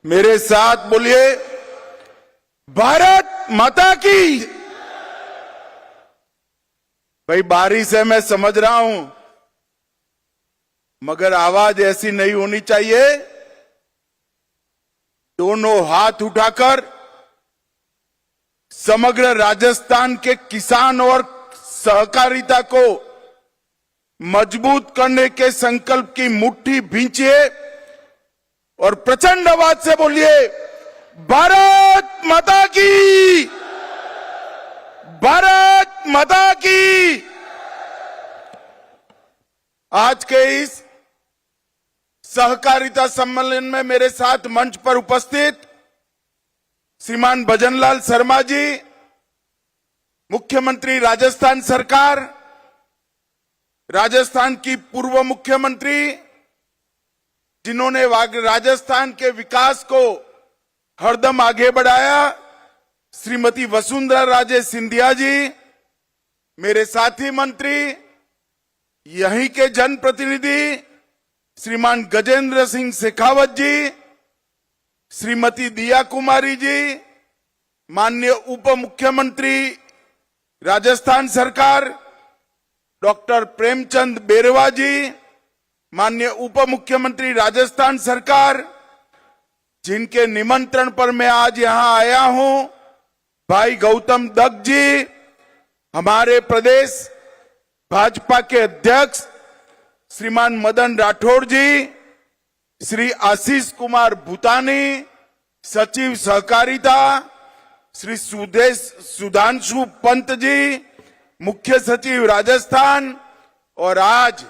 मेरे साथ बोलिए, भारत माता की। भाई बारी से मैं समझ रहा हूं, मगर आवाज ऐसी नहीं होनी चाहिए। दोनों हाथ उठाकर समग्र राजस्थान के किसान और सहकारिता को मजबूत करने के संकल्प की मुट्ठी भींचिए और प्रचंड आवाज से बोलिए, भारत माता की, भारत माता की। आज के इस सहकारिता सम्मेलन में मेरे साथ मंच पर उपस्थित श्रीमान भजनलाल शर्मा जी, मुख्यमंत्री राजस्थान सरकार, राजस्थान की पूर्व मुख्यमंत्री जिन्होंने राजस्थान के विकास को हरदम आगे बढ़ाया, श्रीमती वसुंधरा राजे सिंधिया जी, मेरे साथी मंत्री, यहीं के जनप्रतिनिधि श्रीमान गजेंद्र सिंह शेखावत जी, श्रीमती दिया कुमारी जी, माननीय उप मुख्यमंत्री राजस्थान सरकार डॉक्टर प्रेमचंद बेरवा जी, माननीय उप मुख्यमंत्री राजस्थान सरकार, जिनके निमंत्रण पर मैं आज यहां आया हूं, भाई गौतम दत्त जी, हमारे प्रदेश भाजपा के अध्यक्ष श्रीमान मदन राठौड़ जी, श्री आशीष कुमार भूतानी, सचिव सहकारिता श्री सुधांशु पंत जी, मुख्य सचिव राजस्थान, और आज